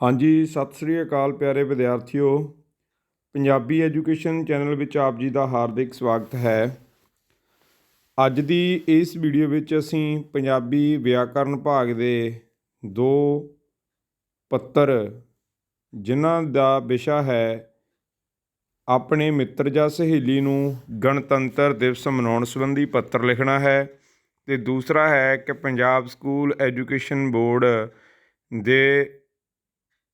ਹਾਂਜੀ, ਸਤਿ ਸ੍ਰੀ ਅਕਾਲ ਪਿਆਰੇ ਵਿਦਿਆਰਥੀਓ। Punjabi education channel ਵਿੱਚ ਆਪ ਜੀ ਦਾ ਹਾਰਦਿਕ ਸਵਾਗਤ ਹੈ। ਅੱਜ ਦੀ ਇਸ ਵੀਡੀਓ ਵਿੱਚ ਅਸੀਂ ਪੰਜਾਬੀ ਵਿਆਕਰਨ ਭਾਗ ਦੇ 2 ਪੱਤਰ ਜਿਨ੍ਹਾਂ ਦਾ ਵਿਸ਼ਾ ਹੈ ਆਪਣੇ ਮਿੱਤਰ ਜਾਂ ਸਹੇਲੀ ਨੂੰ ਗਣਤੰਤਰ ਦਿਵਸ ਮਨਾਉਣ ਸੰਬੰਧੀ ਪੱਤਰ ਲਿਖਣਾ ਹੈ, ਅਤੇ ਦੂਸਰਾ ਹੈ ਕਿ ਪੰਜਾਬ ਸਕੂਲ ਐਜੂਕੇਸ਼ਨ ਬੋਰਡ ਦੇ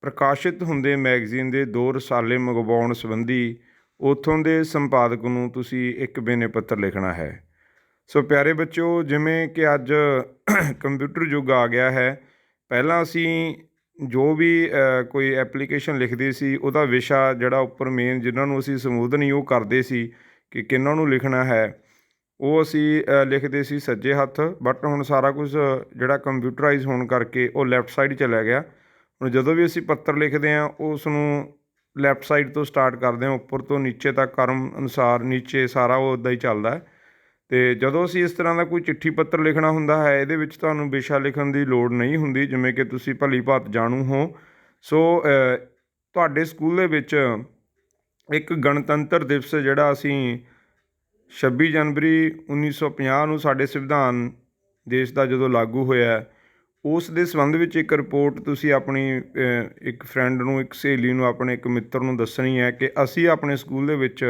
ਪ੍ਰਕਾਸ਼ਿਤ ਹੁੰਦੇ ਮੈਗਜ਼ੀਨ ਦੇ 2 ਰਸਾਲੇ ਮੰਗਵਾਉਣ ਸੰਬੰਧੀ ਉੱਥੋਂ ਦੇ ਸੰਪਾਦਕ ਨੂੰ ਤੁਸੀਂ ਇੱਕ ਬੇਨੇ ਪੱਤਰ ਲਿਖਣਾ ਹੈ। ਸੋ ਪਿਆਰੇ ਬੱਚਿਓ, ਜਿਵੇਂ ਕਿ ਅੱਜ ਕੰਪਿਊਟਰ ਯੁੱਗ ਆ ਗਿਆ ਹੈ, ਪਹਿਲਾਂ ਅਸੀਂ ਜੋ ਵੀ ਕੋਈ ਐਪਲੀਕੇਸ਼ਨ ਲਿਖਦੇ ਸੀ ਉਹਦਾ ਵਿਸ਼ਾ ਜਿਹੜਾ ਉੱਪਰ ਮੇਨ ਜਿਨ੍ਹਾਂ ਨੂੰ ਅਸੀਂ ਸੰਬੋਧਨ ਉਹ ਕਰਦੇ ਸੀ ਕਿ ਕਿਹਨਾਂ ਨੂੰ ਲਿਖਣਾ ਹੈ, ਉਹ ਅਸੀਂ ਲਿਖਦੇ ਸੀ ਸੱਜੇ ਹੱਥ। ਬਟ ਹੁਣ ਸਾਰਾ ਕੁਝ ਜਿਹੜਾ ਕੰਪਿਊਟਰਾਈਜ਼ ਹੋਣ ਕਰਕੇ ਉਹ ਲੈਫਟ ਸਾਈਡ ਚਲਾ ਗਿਆ। ਹੁਣ ਜਦੋਂ ਵੀ ਅਸੀਂ ਪੱਤਰ ਲਿਖਦੇ ਹਾਂ ਉਸ ਨੂੰ ਲੈਫਟ ਸਾਈਡ ਤੋਂ ਸਟਾਰਟ ਕਰਦੇ ਹਾਂ, ਉੱਪਰ ਤੋਂ ਨੀਚੇ ਤੱਕ ਕਰਮ ਅਨੁਸਾਰ ਨੀਚੇ ਸਾਰਾ ਉਹ ਉੱਦਾਂ ਹੀ ਚੱਲਦਾ ਹੈ। ਅਤੇ ਜਦੋਂ ਅਸੀਂ ਇਸ ਤਰ੍ਹਾਂ ਦਾ ਕੋਈ ਚਿੱਠੀ ਪੱਤਰ ਲਿਖਣਾ ਹੁੰਦਾ ਹੈ, ਇਹਦੇ ਵਿੱਚ ਤੁਹਾਨੂੰ ਵਿਸ਼ਾ ਲਿਖਣ ਦੀ ਲੋੜ ਨਹੀਂ ਹੁੰਦੀ, ਜਿਵੇਂ ਕਿ ਤੁਸੀਂ ਭਲੀ ਭਾਂਤ ਜਾਣੂ ਹੋ। ਸੋ ਤੁਹਾਡੇ ਸਕੂਲ ਦੇ ਵਿੱਚ ਇੱਕ ਗਣਤੰਤਰ ਦਿਵਸ ਜਿਹੜਾ ਅਸੀਂ 26 ਜਨਵਰੀ 1950 ਨੂੰ ਸਾਡੇ ਸੰਵਿਧਾਨ ਦੇਸ਼ ਦਾ ਜਦੋਂ ਲਾਗੂ ਹੋਇਆ, ਉਸ ਦੇ ਸੰਬੰਧ ਵਿੱਚ ਇੱਕ ਰਿਪੋਰਟ ਤੁਸੀਂ ਆਪਣੀ ਇੱਕ ਫਰੈਂਡ ਨੂੰ, ਇੱਕ ਸਹੇਲੀ ਨੂੰ, ਆਪਣੇ ਇੱਕ ਮਿੱਤਰ ਨੂੰ ਦੱਸਣੀ ਹੈ ਕਿ ਅਸੀਂ ਆਪਣੇ ਸਕੂਲ ਦੇ ਵਿੱਚ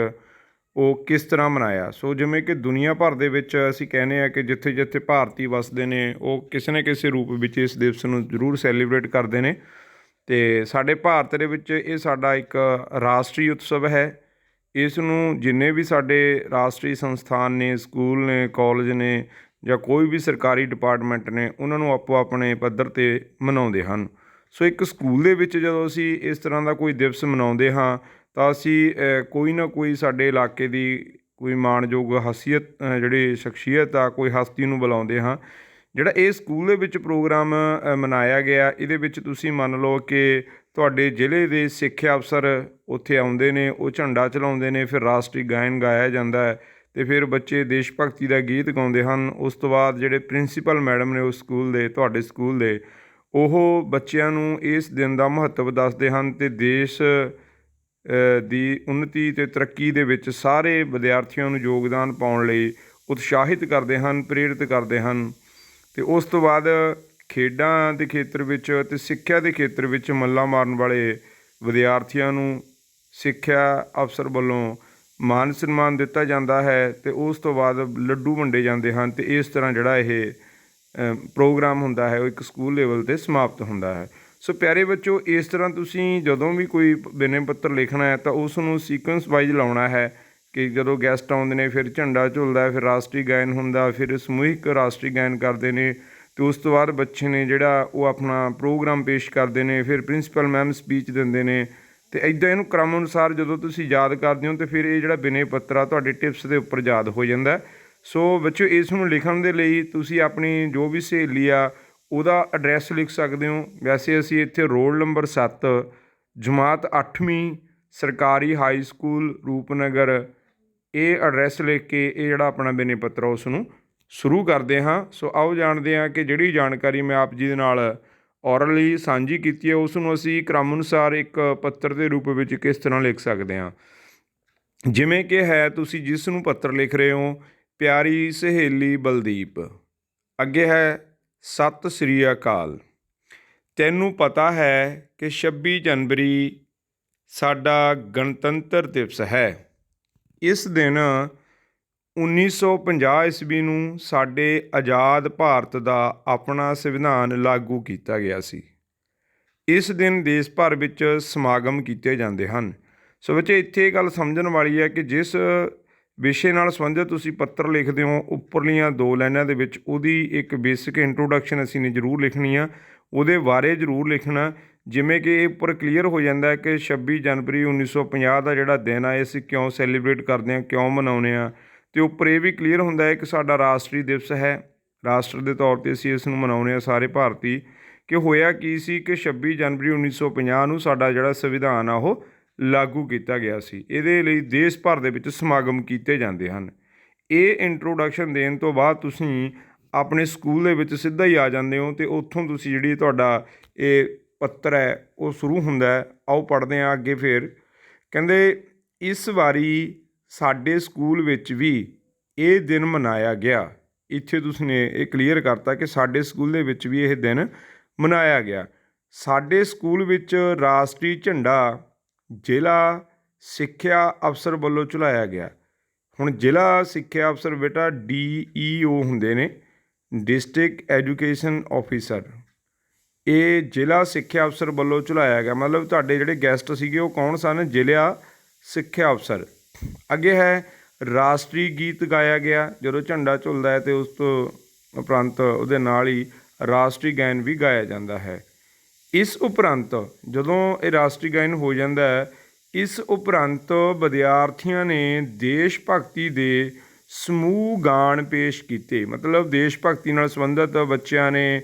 ਉਹ ਕਿਸ ਤਰ੍ਹਾਂ ਮਨਾਇਆ। ਸੋ ਜਿਵੇਂ ਕਿ ਦੁਨੀਆ ਭਰ ਦੇ ਵਿੱਚ ਅਸੀਂ ਕਹਿੰਦੇ ਹਾਂ ਕਿ ਜਿੱਥੇ ਜਿੱਥੇ ਭਾਰਤੀ ਵਸਦੇ ਨੇ ਉਹ ਕਿਸੇ ਨਾ ਕਿਸੇ ਰੂਪ ਵਿੱਚ ਇਸ ਦਿਵਸ ਨੂੰ ਜ਼ਰੂਰ ਸੈਲੀਬ੍ਰੇਟ ਕਰਦੇ ਨੇ, ਅਤੇ ਸਾਡੇ ਭਾਰਤ ਦੇ ਵਿੱਚ ਇਹ ਸਾਡਾ ਇੱਕ ਰਾਸ਼ਟਰੀ ਉਤਸਵ ਹੈ। ਇਸ ਨੂੰ ਜਿੰਨੇ ਵੀ ਸਾਡੇ ਰਾਸ਼ਟਰੀ ਸੰਸਥਾਨ ਨੇ, ਸਕੂਲ ਨੇ, ਕਾਲਜ ਨੇ ਜਾਂ ਕੋਈ ਵੀ ਸਰਕਾਰੀ ਡਿਪਾਰਟਮੈਂਟ ਨੇ, ਉਹਨਾਂ ਨੂੰ ਆਪੋ ਆਪਣੇ ਪੱਧਰ 'ਤੇ ਮਨਾਉਂਦੇ ਹਨ। ਸੋ ਇੱਕ ਸਕੂਲ ਦੇ ਵਿੱਚ ਜਦੋਂ ਅਸੀਂ ਇਸ ਤਰ੍ਹਾਂ ਦਾ ਕੋਈ ਦਿਵਸ ਮਨਾਉਂਦੇ ਹਾਂ ਤਾਂ ਅਸੀਂ ਕੋਈ ਨਾ ਕੋਈ ਸਾਡੇ ਇਲਾਕੇ ਦੀ ਕੋਈ ਮਾਣਯੋਗ ਹਸੀਅਤ ਜਿਹੜੀ ਸ਼ਖਸੀਅਤ ਆ, ਕੋਈ ਹਸਤੀ ਨੂੰ ਬੁਲਾਉਂਦੇ ਹਾਂ। ਜਿਹੜਾ ਇਹ ਸਕੂਲ ਦੇ ਵਿੱਚ ਪ੍ਰੋਗਰਾਮ ਮਨਾਇਆ ਗਿਆ, ਇਹਦੇ ਵਿੱਚ ਤੁਸੀਂ ਮੰਨ ਲਓ ਕਿ ਤੁਹਾਡੇ ਜ਼ਿਲ੍ਹੇ ਦੇ ਸਿੱਖਿਆ ਅਫਸਰ ਉੱਥੇ ਆਉਂਦੇ ਨੇ, ਉਹ ਝੰਡਾ ਚਲਾਉਂਦੇ ਨੇ, ਫਿਰ ਰਾਸ਼ਟਰੀ ਗਾਇਨ ਗਾਇਆ ਜਾਂਦਾ ਹੈ, ਅਤੇ ਫਿਰ ਬੱਚੇ ਦੇਸ਼ ਭਗਤੀ ਦਾ ਗੀਤ ਗਾਉਂਦੇ ਹਨ। ਉਸ ਤੋਂ ਬਾਅਦ ਜਿਹੜੇ ਪ੍ਰਿੰਸੀਪਲ ਮੈਡਮ ਨੇ ਉਸ ਸਕੂਲ ਦੇ, ਤੁਹਾਡੇ ਸਕੂਲ ਦੇ, ਉਹ ਬੱਚਿਆਂ ਨੂੰ ਇਸ ਦਿਨ ਦਾ ਮਹੱਤਵ ਦੱਸਦੇ ਹਨ ਅਤੇ ਦੇਸ਼ ਦੀ ਉੱਨਤੀ ਅਤੇ ਤਰੱਕੀ ਦੇ ਵਿੱਚ ਸਾਰੇ ਵਿਦਿਆਰਥੀਆਂ ਨੂੰ ਯੋਗਦਾਨ ਪਾਉਣ ਲਈ ਉਤਸ਼ਾਹਿਤ ਕਰਦੇ ਹਨ, ਪ੍ਰੇਰਿਤ ਕਰਦੇ ਹਨ। ਅਤੇ ਉਸ ਤੋਂ ਬਾਅਦ ਖੇਡਾਂ ਦੇ ਖੇਤਰ ਵਿੱਚ ਅਤੇ ਸਿੱਖਿਆ ਦੇ ਖੇਤਰ ਵਿੱਚ ਮੱਲਾਂ ਮਾਰਨ ਵਾਲੇ ਵਿਦਿਆਰਥੀਆਂ ਨੂੰ ਸਿੱਖਿਆ ਅਫਸਰ ਵੱਲੋਂ ਮਾਨ ਸਨਮਾਨ ਦਿੱਤਾ ਜਾਂਦਾ ਹੈ, ਅਤੇ ਉਸ ਤੋਂ ਬਾਅਦ ਲੱਡੂ ਵੰਡੇ ਜਾਂਦੇ ਹਨ, ਅਤੇ ਇਸ ਤਰ੍ਹਾਂ ਜਿਹੜਾ ਇਹ ਪ੍ਰੋਗਰਾਮ ਹੁੰਦਾ ਹੈ ਉਹ ਇੱਕ ਸਕੂਲ ਲੈਵਲ 'ਤੇ ਸਮਾਪਤ ਹੁੰਦਾ ਹੈ। ਸੋ ਪਿਆਰੇ ਬੱਚੋ, ਇਸ ਤਰ੍ਹਾਂ ਤੁਸੀਂ ਜਦੋਂ ਵੀ ਕੋਈ ਬਿਨੈ ਪੱਤਰ ਲਿਖਣਾ ਹੈ ਤਾਂ ਉਸ ਨੂੰ ਸੀਕੁਐਂਸ ਵਾਈਜ਼ ਲਾਉਣਾ ਹੈ ਕਿ ਜਦੋਂ ਗੈਸਟ ਆਉਂਦੇ ਨੇ ਫਿਰ ਝੰਡਾ ਝੁੱਲਦਾ, ਫਿਰ ਰਾਸ਼ਟਰੀ ਗਾਇਨ ਹੁੰਦਾ, ਫਿਰ ਸਮੂਹਿਕ ਰਾਸ਼ਟਰੀ ਗਾਇਨ ਕਰਦੇ ਨੇ, ਅਤੇ ਉਸ ਤੋਂ ਬਾਅਦ ਬੱਚੇ ਨੇ ਜਿਹੜਾ ਉਹ ਆਪਣਾ ਪ੍ਰੋਗਰਾਮ ਪੇਸ਼ ਕਰਦੇ ਨੇ, ਫਿਰ ਪ੍ਰਿੰਸੀਪਲ ਮੈਮ ਸਪੀਚ ਦਿੰਦੇ ਨੇ, ਅਤੇ ਇੱਦਾਂ ਇਹਨੂੰ ਕ੍ਰਮ ਅਨੁਸਾਰ ਜਦੋਂ ਤੁਸੀਂ ਯਾਦ ਕਰਦੇ ਹੋ ਤਾਂ ਫਿਰ ਇਹ ਜਿਹੜਾ ਬਿਨੈ ਪੱਤਰ ਆ ਤੁਹਾਡੇ ਟਿਪਸ ਦੇ ਉੱਪਰ ਯਾਦ ਹੋ ਜਾਂਦਾ। ਸੋ ਬੱਚਿਓ, ਇਸ ਨੂੰ ਲਿਖਣ ਦੇ ਲਈ ਤੁਸੀਂ ਆਪਣੀ ਜੋ ਵੀ ਸਹੇਲੀ ਆ ਉਹਦਾ ਐਡਰੈਸ ਲਿਖ ਸਕਦੇ ਹੋ। ਵੈਸੇ ਅਸੀਂ ਇੱਥੇ ਰੋਲ ਨੰਬਰ 7 ਜਮਾਤ 8ਵੀਂ ਸਰਕਾਰੀ ਹਾਈ ਸਕੂਲ ਰੂਪਨਗਰ ਇਹ ਐਡਰੈਸ ਲਿਖ ਕੇ ਇਹ ਜਿਹੜਾ ਆਪਣਾ ਬਿਨੈ ਪੱਤਰ ਉਸ ਨੂੰ ਸ਼ੁਰੂ ਕਰਦੇ ਹਾਂ। ਸੋ ਆਓ ਜਾਣਦੇ ਹਾਂ ਕਿ ਜਿਹੜੀ ਜਾਣਕਾਰੀ ਮੈਂ ਆਪ ਜੀ ਦੇ ਨਾਲ ਔਰਲੀ ਸਾਂਝੀ ਕੀਤੀ ਹੈ ਉਸ ਨੂੰ ਅਸੀਂ ਕ੍ਰਮ ਅਨੁਸਾਰ ਇੱਕ ਪੱਤਰ ਦੇ ਰੂਪ ਵਿੱਚ ਕਿਸ ਤਰ੍ਹਾਂ ਲਿਖ ਸਕਦੇ ਹਾਂ। ਜਿਵੇਂ ਕਿ ਹੈ, ਤੁਸੀਂ ਜਿਸ ਨੂੰ ਪੱਤਰ ਲਿਖ ਰਹੇ ਹੋ, ਪਿਆਰੀ ਸਹੇਲੀ ਬਲਦੀਪ, ਅੱਗੇ ਹੈ ਸਤਿ ਸ੍ਰੀ ਅਕਾਲ। ਤੈਨੂੰ ਪਤਾ ਹੈ ਕਿ 26 ਜਨਵਰੀ ਸਾਡਾ ਗਣਤੰਤਰ ਦਿਵਸ ਹੈ। ਇਸ ਦਿਨ 1950 ਈਸਵੀ ਨੂੰ ਸਾਡੇ ਆਜ਼ਾਦ ਭਾਰਤ ਦਾ ਆਪਣਾ ਸੰਵਿਧਾਨ ਲਾਗੂ ਕੀਤਾ ਗਿਆ ਸੀ। ਇਸ ਦਿਨ ਦੇਸ਼ ਭਰ ਵਿੱਚ ਸਮਾਗਮ ਕੀਤੇ ਜਾਂਦੇ ਹਨ। ਸੋ ਬੱਚੇ, ਇੱਥੇ ਇਹ ਗੱਲ ਸਮਝਣ ਵਾਲੀ ਹੈ ਕਿ ਜਿਸ ਵਿਸ਼ੇ ਨਾਲ ਸੰਬੰਧਿਤ ਤੁਸੀਂ ਪੱਤਰ ਲਿਖਦੇ ਹੋ, ਉੱਪਰਲੀਆਂ 2 ਲਾਈਨਾਂ ਦੇ ਵਿੱਚ ਉਹਦੀ ਇੱਕ ਬੇਸਿਕ ਇੰਟਰੋਡਕਸ਼ਨ ਅਸੀਂ ਨੇ ਜ਼ਰੂਰ ਲਿਖਣੀ ਆ, ਉਹਦੇ ਬਾਰੇ ਜ਼ਰੂਰ ਲਿਖਣਾ। ਜਿਵੇਂ ਕਿ ਇਹ ਉੱਪਰ ਕਲੀਅਰ ਹੋ ਜਾਂਦਾ ਕਿ 26 ਜਨਵਰੀ 1950 ਦਾ ਜਿਹੜਾ ਦਿਨ ਆ ਇਹ ਅਸੀਂ ਕਿਉਂ ਸੈਲੀਬ੍ਰੇਟ ਕਰਦੇ ਹਾਂ, ਕਿਉਂ ਮਨਾਉਂਦੇ ਹਾਂ, ਅਤੇ ਉੱਪਰ ਇਹ ਵੀ ਕਲੀਅਰ ਹੁੰਦਾ ਹੈ ਕਿ ਸਾਡਾ ਰਾਸ਼ਟਰੀ ਦਿਵਸ ਹੈ, ਰਾਸ਼ਟਰ ਦੇ ਤੌਰ 'ਤੇ ਅਸੀਂ ਇਸ ਨੂੰ ਮਨਾਉਂਦੇ ਹਾਂ ਸਾਰੇ ਭਾਰਤੀ। ਕਿ ਹੋਇਆ ਕੀ ਸੀ ਕਿ 26 ਜਨਵਰੀ 1950 ਨੂੰ ਸਾਡਾ ਜਿਹੜਾ ਸੰਵਿਧਾਨ ਆ ਉਹ ਲਾਗੂ ਕੀਤਾ ਗਿਆ ਸੀ। ਇਹਦੇ ਲਈ ਦੇਸ਼ ਭਰ ਦੇ ਵਿੱਚ ਸਮਾਗਮ ਕੀਤੇ ਜਾਂਦੇ ਹਨ। ਇਹ ਇੰਟਰੋਡਕਸ਼ਨ ਦੇਣ ਤੋਂ ਬਾਅਦ ਤੁਸੀਂ ਆਪਣੇ ਸਕੂਲ ਦੇ ਵਿੱਚ ਸਿੱਧਾ ਹੀ ਆ ਜਾਂਦੇ ਹੋ, ਅਤੇ ਉੱਥੋਂ ਤੁਸੀਂ ਜਿਹੜੀ ਤੁਹਾਡਾ ਇਹ ਪੱਤਰ ਹੈ ਉਹ ਸ਼ੁਰੂ ਹੁੰਦਾ ਹੈ। ਆਓ ਪੜ੍ਹਦੇ ਹਾਂ ਅੱਗੇ। ਫਿਰ ਕਹਿੰਦੇ ਇਸ ਵਾਰੀ ਸਾਡੇ ਸਕੂਲ ਵਿੱਚ ਵੀ ਇਹ ਦਿਨ ਮਨਾਇਆ ਗਿਆ। ਇੱਥੇ ਤੁਸੀਂ ਨੇ ਇਹ ਕਲੀਅਰ ਕਰਤਾ ਕਿ ਸਾਡੇ ਸਕੂਲ ਦੇ ਵਿੱਚ ਵੀ ਇਹ ਦਿਨ ਮਨਾਇਆ ਗਿਆ। ਸਾਡੇ ਸਕੂਲ ਵਿੱਚ ਰਾਸ਼ਟਰੀ ਝੰਡਾ ਜ਼ਿਲ੍ਹਾ ਸਿੱਖਿਆ ਅਫਸਰ ਵੱਲੋਂ ਝੁਲਾਇਆ ਗਿਆ। ਹੁਣ ਜ਼ਿਲ੍ਹਾ ਸਿੱਖਿਆ ਅਫਸਰ ਬੇਟਾ DEO ਹੁੰਦੇ ਨੇ, ਡਿਸਟ੍ਰਿਕਟ ਐਜੂਕੇਸ਼ਨ ਆਫਿਸਰ। ਇਹ ਜ਼ਿਲ੍ਹਾ ਸਿੱਖਿਆ ਅਫਸਰ ਵੱਲੋਂ ਝੁਲਾਇਆ ਗਿਆ, ਮਤਲਬ ਤੁਹਾਡੇ ਜਿਹੜੇ ਗੈਸਟ ਸੀਗੇ ਉਹ ਕੌਣ ਸਨ? ਜ਼ਿਲ੍ਹਾ ਸਿੱਖਿਆ ਅਫਸਰ। ਅੱਗੇ ਹੈ ਰਾਸ਼ਟਰੀ ਗੀਤ ਗਾਇਆ ਗਿਆ। ਜਦੋਂ ਝੰਡਾ ਝੁਲਦਾ ਹੈ ਅਤੇ ਉਸ ਤੋਂ ਉਪਰੰਤ ਉਹਦੇ ਨਾਲ ਹੀ ਰਾਸ਼ਟਰੀ ਗਾਇਨ ਵੀ ਗਾਇਆ ਜਾਂਦਾ ਹੈ। ਇਸ ਉਪਰੰਤ ਜਦੋਂ ਇਹ ਰਾਸ਼ਟਰੀ ਗਾਇਨ ਹੋ ਜਾਂਦਾ ਹੈ, ਇਸ ਉਪਰੰਤ ਵਿਦਿਆਰਥੀਆਂ ਨੇ ਦੇਸ਼ ਭਗਤੀ ਦੇ ਸਮੂਹ ਗਾਣ ਪੇਸ਼ ਕੀਤੇ। ਮਤਲਬ ਦੇਸ਼ ਭਗਤੀ ਨਾਲ ਸੰਬੰਧਿਤ ਬੱਚਿਆਂ ਨੇ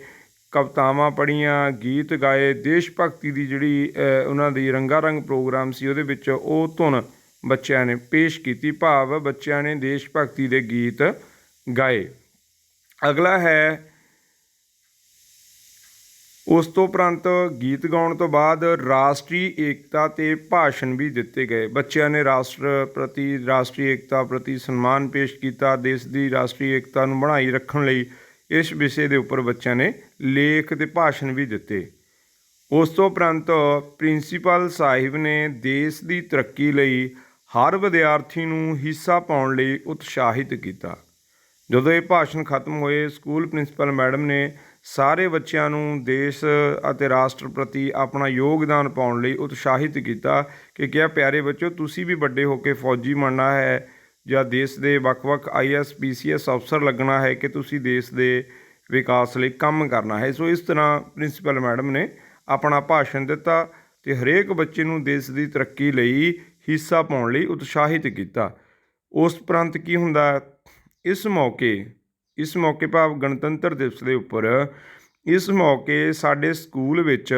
ਕਵਿਤਾਵਾਂ ਪੜ੍ਹੀਆਂ, ਗੀਤ ਗਾਏ। ਦੇਸ਼ ਭਗਤੀ ਦੀ ਜਿਹੜੀ ਉਹਨਾਂ ਦੀ ਰੰਗਾ ਰੰਗ ਪ੍ਰੋਗਰਾਮ ਸੀ ਉਹਦੇ ਵਿੱਚ ਉਹ ਧੁਨ ਬੱਚਿਆਂ ਨੇ ਪੇਸ਼ ਕੀਤੀ, ਭਾਵ ਬੱਚਿਆਂ ਨੇ ਦੇਸ਼ ਭਗਤੀ ਦੇ ਗੀਤ ਗਾਏ। ਅਗਲਾ ਹੈ ਉਸ ਤੋਂ ਉਪਰੰਤ ਗੀਤ ਗਾਉਣ ਤੋਂ ਬਾਅਦ ਰਾਸ਼ਟਰੀ ਏਕਤਾ 'ਤੇ ਭਾਸ਼ਣ ਵੀ ਦਿੱਤੇ ਗਏ। ਬੱਚਿਆਂ ਨੇ ਰਾਸ਼ਟਰ ਪ੍ਰਤੀ, ਰਾਸ਼ਟਰੀ ਏਕਤਾ ਪ੍ਰਤੀ ਸਨਮਾਨ ਪੇਸ਼ ਕੀਤਾ। ਦੇਸ਼ ਦੀ ਰਾਸ਼ਟਰੀ ਏਕਤਾ ਨੂੰ ਬਣਾਈ ਰੱਖਣ ਲਈ ਇਸ ਵਿਸ਼ੇ ਦੇ ਉੱਪਰ ਬੱਚਿਆਂ ਨੇ ਲੇਖ ਅਤੇ ਭਾਸ਼ਣ ਵੀ ਦਿੱਤੇ। ਉਸ ਤੋਂ ਉਪਰੰਤ ਪ੍ਰਿੰਸੀਪਲ ਸਾਹਿਬ ਨੇ ਦੇਸ਼ ਦੀ ਤਰੱਕੀ ਲਈ ਹਰ ਵਿਦਿਆਰਥੀ ਨੂੰ ਹਿੱਸਾ ਪਾਉਣ ਲਈ ਉਤਸ਼ਾਹਿਤ ਕੀਤਾ। ਜਦੋਂ ਇਹ ਭਾਸ਼ਣ ਖਤਮ ਹੋਏ, ਸਕੂਲ ਪ੍ਰਿੰਸੀਪਲ ਮੈਡਮ ਨੇ ਸਾਰੇ ਬੱਚਿਆਂ ਨੂੰ ਦੇਸ਼ ਅਤੇ ਰਾਸ਼ਟਰ ਪ੍ਰਤੀ ਆਪਣਾ ਯੋਗਦਾਨ ਪਾਉਣ ਲਈ ਉਤਸ਼ਾਹਿਤ ਕੀਤਾ ਕਿ ਕਿਹਾ, ਪਿਆਰੇ ਬੱਚਿਓ, ਤੁਸੀਂ ਵੀ ਵੱਡੇ ਹੋ ਕੇ ਫੌਜੀ ਬਣਨਾ ਹੈ ਜਾਂ ਦੇਸ਼ ਦੇ ਵੱਖ-ਵੱਖ IAS PCS ਅਫਸਰ ਲੱਗਣਾ ਹੈ, ਕਿ ਤੁਸੀਂ ਦੇਸ਼ ਦੇ ਵਿਕਾਸ ਲਈ ਕੰਮ ਕਰਨਾ ਹੈ। ਸੋ ਇਸ ਤਰ੍ਹਾਂ ਪ੍ਰਿੰਸੀਪਲ ਮੈਡਮ ਨੇ ਆਪਣਾ ਭਾਸ਼ਣ ਦਿੱਤਾ ਅਤੇ ਹਰੇਕ ਬੱਚੇ ਨੂੰ ਦੇਸ਼ ਦੀ ਤਰੱਕੀ ਲਈ ਹਿੱਸਾ ਪਾਉਣ ਲਈ ਉਤਸ਼ਾਹਿਤ ਕੀਤਾ। ਉਸ ਉਪਰੰਤ ਕੀ ਹੁੰਦਾ, ਇਸ ਮੌਕੇ ਭਾਵ ਗਣਤੰਤਰ ਦਿਵਸ ਦੇ ਉੱਪਰ ਇਸ ਮੌਕੇ ਸਾਡੇ ਸਕੂਲ ਵਿੱਚ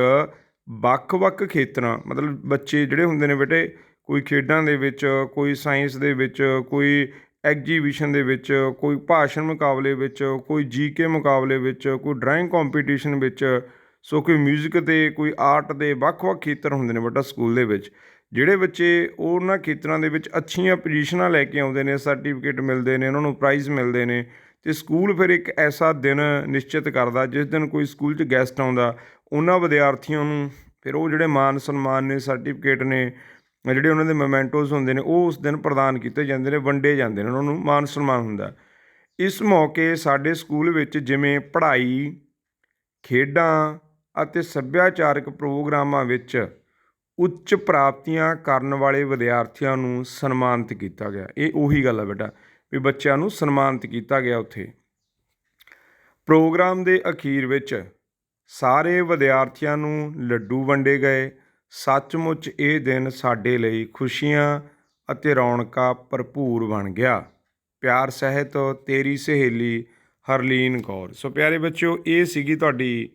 ਵੱਖ-ਵੱਖ ਖੇਤਰਾਂ, ਮਤਲਬ ਬੱਚੇ ਜਿਹੜੇ ਹੁੰਦੇ ਨੇ ਬੇਟੇ, ਕੋਈ ਖੇਡਾਂ ਦੇ ਵਿੱਚ, ਕੋਈ ਸਾਇੰਸ ਦੇ ਵਿੱਚ, ਕੋਈ ਐਗਜੀਬਿਸ਼ਨ ਦੇ ਵਿੱਚ, ਕੋਈ ਭਾਸ਼ਣ ਮੁਕਾਬਲੇ ਵਿੱਚ, ਕੋਈ GK ਮੁਕਾਬਲੇ ਵਿੱਚ, ਕੋਈ ਡਰਾਇੰਗ ਕੰਪੀਟੀਸ਼ਨ ਵਿੱਚ, ਸੋ ਕੋਈ ਮਿਊਜ਼ਿਕ ਦੇ, ਕੋਈ ਆਰਟ ਦੇ, ਵੱਖ-ਵੱਖ ਖੇਤਰ ਹੁੰਦੇ ਨੇ ਬੇਟਾ ਸਕੂਲ ਦੇ ਵਿੱਚ। ਜਿਹੜੇ ਬੱਚੇ ਉਹਨਾਂ ਖੇਤਰਾਂ ਦੇ ਵਿੱਚ ਅੱਛੀਆਂ ਪੋਜੀਸ਼ਨਾਂ ਲੈ ਕੇ ਆਉਂਦੇ ਨੇ, ਸਰਟੀਫਿਕੇਟ ਮਿਲਦੇ ਨੇ, ਉਹਨਾਂ ਨੂੰ ਪ੍ਰਾਈਜ਼ ਮਿਲਦੇ ਨੇ। ਅਤੇ ਸਕੂਲ ਫਿਰ ਇੱਕ ਐਸਾ ਦਿਨ ਨਿਸ਼ਚਿਤ ਕਰਦਾ ਜਿਸ ਦਿਨ ਕੋਈ ਸਕੂਲ 'ਚ ਗੈਸਟ ਆਉਂਦਾ, ਉਹਨਾਂ ਵਿਦਿਆਰਥੀਆਂ ਨੂੰ ਫਿਰ ਉਹ ਜਿਹੜੇ ਮਾਨ ਸਨਮਾਨ ਨੇ, ਸਰਟੀਫਿਕੇਟ ਨੇ, ਜਿਹੜੇ ਉਹਨਾਂ ਦੇ ਮੋਮੈਂਟੋਜ਼ ਹੁੰਦੇ ਨੇ, ਉਹ ਉਸ ਦਿਨ ਪ੍ਰਦਾਨ ਕੀਤੇ ਜਾਂਦੇ ਨੇ, ਵੰਡੇ ਜਾਂਦੇ ਨੇ, ਉਹਨਾਂ ਨੂੰ ਮਾਨ ਸਨਮਾਨ ਹੁੰਦਾ। ਇਸ ਮੌਕੇ ਸਾਡੇ ਸਕੂਲ ਵਿੱਚ ਜਿਵੇਂ ਪੜ੍ਹਾਈ, ਖੇਡਾਂ ਅਤੇ ਸੱਭਿਆਚਾਰਕ ਪ੍ਰੋਗਰਾਮਾਂ ਵਿੱਚ ਉੱਚ ਪ੍ਰਾਪਤੀਆਂ ਕਰਨ ਵਾਲੇ ਵਿਦਿਆਰਥੀਆਂ ਨੂੰ ਸਨਮਾਨਿਤ ਕੀਤਾ ਗਿਆ। ਇਹ ਉਹੀ ਗੱਲ ਹੈ ਬੇਟਾ ਵੀ ਬੱਚਿਆਂ ਨੂੰ ਸਨਮਾਨਿਤ ਕੀਤਾ ਗਿਆ। ਉੱਥੇ ਪ੍ਰੋਗਰਾਮ ਦੇ ਅਖੀਰ ਵਿੱਚ ਸਾਰੇ ਵਿਦਿਆਰਥੀਆਂ ਨੂੰ ਲੱਡੂ ਵੰਡੇ ਗਏ। ਸੱਚਮੁੱਚ ਇਹ ਦਿਨ ਸਾਡੇ ਲਈ ਖੁਸ਼ੀਆਂ ਅਤੇ ਰੌਣਕਾਂ ਭਰਪੂਰ ਬਣ ਗਿਆ। ਪਿਆਰ ਸਹਿਤ ਤੇਰੀ ਸਹੇਲੀ ਹਰਲੀਨ ਕੌਰ। ਸੋ ਪਿਆਰੇ ਬੱਚਿਓ, ਇਹ ਸੀਗੀ ਤੁਹਾਡੀ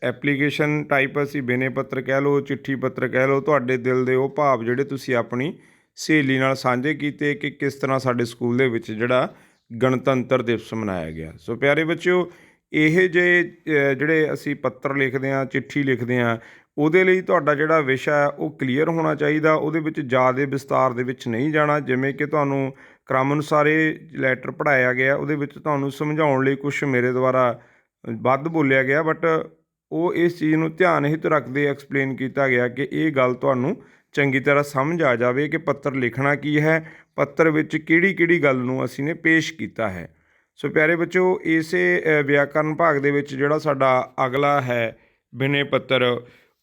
ਐਪਲੀਕੇਸ਼ਨ ਟਾਈਪ, ਅਸੀਂ ਬਿਨੇ ਪੱਤਰ ਕਹਿ ਲਓ, ਚਿੱਠੀ ਪੱਤਰ ਕਹਿ ਲਓ, ਤੁਹਾਡੇ ਦਿਲ ਦੇ ਉਹ ਭਾਵ ਜਿਹੜੇ ਤੁਸੀਂ ਆਪਣੀ ਸਹੇਲੀ ਨਾਲ ਸਾਂਝੇ ਕੀਤੇ ਕਿ ਕਿਸ ਤਰ੍ਹਾਂ ਸਾਡੇ ਸਕੂਲ ਦੇ ਵਿੱਚ ਜਿਹੜਾ ਗਣਤੰਤਰ ਦਿਵਸ ਮਨਾਇਆ ਗਿਆ। ਸੋ ਪਿਆਰੇ ਬੱਚਿਓ, ਇਹ ਜਿਹੇ ਜਿਹੜੇ ਅਸੀਂ ਪੱਤਰ ਲਿਖਦੇ ਹਾਂ, ਚਿੱਠੀ ਲਿਖਦੇ ਹਾਂ, ਉਹਦੇ ਲਈ ਤੁਹਾਡਾ ਜਿਹੜਾ ਵਿਸ਼ਾ ਹੈ ਉਹ ਕਲੀਅਰ ਹੋਣਾ ਚਾਹੀਦਾ। ਉਹਦੇ ਵਿੱਚ ਜ਼ਿਆਦਾ ਵਿਸਤਾਰ ਦੇ ਵਿੱਚ ਨਹੀਂ ਜਾਣਾ। ਜਿਵੇਂ ਕਿ ਤੁਹਾਨੂੰ ਕ੍ਰਮ ਅਨੁਸਾਰ ਇਹ ਲੈਟਰ ਪੜ੍ਹਾਇਆ ਗਿਆ, ਉਹਦੇ ਵਿੱਚ ਤੁਹਾਨੂੰ ਸਮਝਾਉਣ ਲਈ ਕੁਛ ਮੇਰੇ ਦੁਆਰਾ ਵੱਧ ਬੋਲਿਆ ਗਿਆ, ਬਟ ਉਹ ਇਸ ਚੀਜ਼ ਨੂੰ ਧਿਆਨ ਹਿੱਤ ਰੱਖਦੇ ਐਕਸਪਲੇਨ ਕੀਤਾ ਗਿਆ ਕਿ ਇਹ ਗੱਲ ਤੁਹਾਨੂੰ ਚੰਗੀ ਤਰ੍ਹਾਂ ਸਮਝ ਆ ਜਾਵੇ ਕਿ ਪੱਤਰ ਲਿਖਣਾ ਕੀ ਹੈ, ਪੱਤਰ ਵਿੱਚ ਕਿਹੜੀ ਗੱਲ ਨੂੰ ਅਸੀਂ ਨੇ ਪੇਸ਼ ਕੀਤਾ ਹੈ। ਸੋ ਪਿਆਰੇ ਬੱਚਿਓ, ਇਸੇ ਵਿਆਕਰਨ ਭਾਗ ਦੇ ਵਿੱਚ ਜਿਹੜਾ ਸਾਡਾ ਅਗਲਾ ਹੈ ਬਿਨੇ ਪੱਤਰ,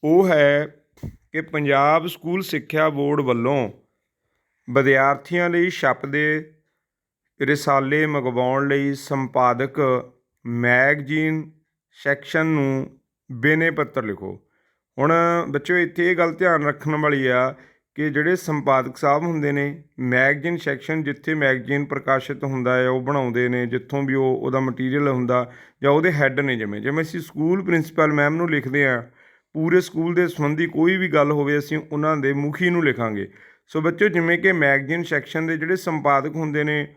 ਉਹ ਹੈ ਕਿ ਪੰਜਾਬ ਸਕੂਲ ਸਿੱਖਿਆ ਬੋਰਡ ਵੱਲੋਂ ਵਿਦਿਆਰਥੀਆਂ ਲਈ ਛਪਦੇ ਰਿਸਾਲੇ ਮੰਗਵਾਉਣ ਲਈ ਸੰਪਾਦਕ ਮੈਗਜ਼ੀਨ ਸੈਕਸ਼ਨ ਨੂੰ ਬਿਨੇ ਪੱਤਰ ਲਿਖੋ। ਹੁਣ ਬੱਚਿਓ, ਇੱਥੇ ਇਹ ਗੱਲ ਧਿਆਨ ਰੱਖਣ ਵਾਲੀ ਆ ਕਿ ਜਿਹੜੇ ਸੰਪਾਦਕ ਸਾਹਿਬ ਹੁੰਦੇ ਨੇ, ਮੈਗਜ਼ੀਨ ਸੈਕਸ਼ਨ ਜਿੱਥੇ ਮੈਗਜ਼ੀਨ ਪ੍ਰਕਾਸ਼ਿਤ ਹੁੰਦਾ ਹੈ ਉਹ ਬਣਾਉਂਦੇ ਨੇ, ਜਿੱਥੋਂ ਵੀ ਉਹਦਾ ਮਟੀਰੀਅਲ ਹੁੰਦਾ, ਜਾਂ ਉਹਦੇ ਹੈੱਡ ਨੇ, ਜਿਵੇਂ ਅਸੀਂ ਸਕੂਲ ਪ੍ਰਿੰਸੀਪਲ ਮੈਮ ਨੂੰ ਲਿਖਦੇ ਹਾਂ, ਪੂਰੇ ਸਕੂਲ ਦੇ ਸੰਬੰਧੀ ਕੋਈ ਵੀ ਗੱਲ ਹੋਵੇ ਅਸੀਂ ਉਹਨਾਂ ਦੇ ਮੁਖੀ ਨੂੰ ਲਿਖਾਂਗੇ। ਸੋ ਬੱਚਿਓ, ਜਿਵੇਂ ਕਿ ਮੈਗਜ਼ੀਨ ਸੈਕਸ਼ਨ ਦੇ ਜਿਹੜੇ ਸੰਪਾਦਕ ਹੁੰਦੇ ਨੇ,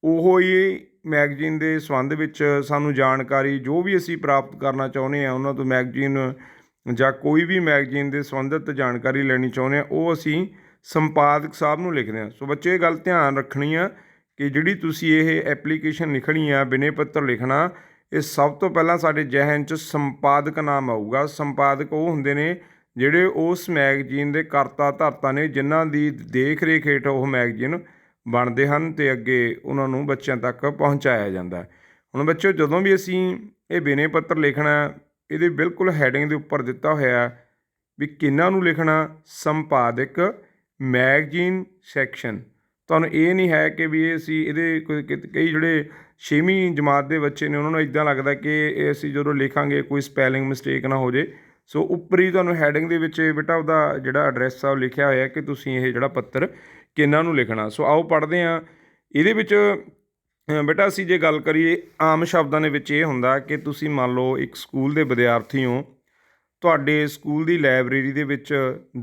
ਉਹ ਹੀ ਮੈਗਜ਼ੀਨ ਦੇ ਸੰਬੰਧ ਵਿੱਚ ਸਾਨੂੰ ਜਾਣਕਾਰੀ ਜੋ ਵੀ ਅਸੀਂ ਪ੍ਰਾਪਤ ਕਰਨਾ ਚਾਹੁੰਦੇ ਹਾਂ ਉਹਨਾਂ ਤੋਂ ਮੈਗਜ਼ੀਨ ਜਾਂ ਕੋਈ ਵੀ ਮੈਗਜ਼ੀਨ ਦੇ ਸੰਬੰਧਿਤ ਜਾਣਕਾਰੀ ਲੈਣੀ ਚਾਹੁੰਦੇ ਹਾਂ, ਉਹ ਅਸੀਂ ਸੰਪਾਦਕ ਸਾਹਿਬ ਨੂੰ ਲਿਖਦੇ ਹਾਂ। ਸੋ ਬੱਚੇ ਇਹ ਗੱਲ ਧਿਆਨ ਰੱਖਣੀ ਆ ਕਿ ਜਿਹੜੀ ਤੁਸੀਂ ਇਹ ਐਪਲੀਕੇਸ਼ਨ ਲਿਖਣੀ ਆ, ਬਿਨੈ ਪੱਤਰ ਲਿਖਣਾ, ਇਹ ਸਭ ਤੋਂ ਪਹਿਲਾਂ ਸਾਡੇ ਜ਼ਿਹਨ 'ਚ ਸੰਪਾਦਕ ਨਾਮ ਆਊਗਾ। ਸੰਪਾਦਕ ਉਹ ਹੁੰਦੇ ਨੇ ਜਿਹੜੇ ਉਸ ਮੈਗਜ਼ੀਨ ਦੇ ਕਰਤਾ ਧਰਤਾ ਨੇ, ਜਿਨ੍ਹਾਂ ਦੀ ਦੇਖ ਰੇਖ ਹੇਠ ਉਹ ਮੈਗਜ਼ੀਨ ਬਣਦੇ ਹਨ ਅਤੇ ਅੱਗੇ ਉਹਨਾਂ ਨੂੰ ਬੱਚਿਆਂ ਤੱਕ ਪਹੁੰਚਾਇਆ ਜਾਂਦਾ। ਹੁਣ ਬੱਚਿਓ, ਜਦੋਂ ਵੀ ਅਸੀਂ ਇਹ ਬਿਨੈ ਪੱਤਰ ਲਿਖਣਾ, ਇਹਦੇ ਬਿਲਕੁਲ ਹੈਡਿੰਗ ਦੇ ਉੱਪਰ ਦਿੱਤਾ ਹੋਇਆ ਵੀ ਕਿਹਨਾਂ ਨੂੰ ਲਿਖਣਾ, ਸੰਪਾਦਕ, ਮੈਗਜ਼ੀਨ ਸੈਕਸ਼ਨ। ਤੁਹਾਨੂੰ ਇਹ ਨਹੀਂ ਹੈ ਕਿ ਵੀ ਇਹ ਅਸੀਂ ਇਹਦੇ ਕਈ ਜਿਹੜੇ 6ਵੀਂ ਜਮਾਤ ਦੇ ਬੱਚੇ ਨੇ ਉਹਨਾਂ ਨੂੰ ਇੱਦਾਂ ਲੱਗਦਾ ਕਿ ਇਹ ਅਸੀਂ ਜਦੋਂ ਲਿਖਾਂਗੇ ਕੋਈ ਸਪੈਲਿੰਗ ਮਿਸਟੇਕ ਨਾ ਹੋ ਜੇ। ਸੋ ਉੱਪਰ ਹੀ ਤੁਹਾਨੂੰ ਹੈਡਿੰਗ ਦੇ ਵਿੱਚ ਬੇਟਾ ਉਹਦਾ ਜਿਹੜਾ ਐਡਰੈਸ ਆ ਉਹ ਲਿਖਿਆ ਹੋਇਆ ਕਿ ਤੁਸੀਂ ਇਹ ਜਿਹੜਾ ਪੱਤਰ ਕਿਹਨਾਂ ਨੂੰ ਲਿਖਣਾ। ਸੋ ਆਓ ਪੜ੍ਹਦੇ ਹਾਂ। ਇਹਦੇ ਵਿੱਚ ਬੇਟਾ ਅਸੀਂ ਜੇ ਗੱਲ ਕਰੀਏ ਆਮ ਸ਼ਬਦਾਂ ਦੇ ਵਿੱਚ, ਇਹ ਹੁੰਦਾ ਕਿ ਤੁਸੀਂ ਮੰਨ ਲਓ ਇੱਕ ਸਕੂਲ ਦੇ ਵਿਦਿਆਰਥੀ ਹੋ, ਤੁਹਾਡੇ ਸਕੂਲ ਦੀ ਲਾਇਬ੍ਰੇਰੀ ਦੇ ਵਿੱਚ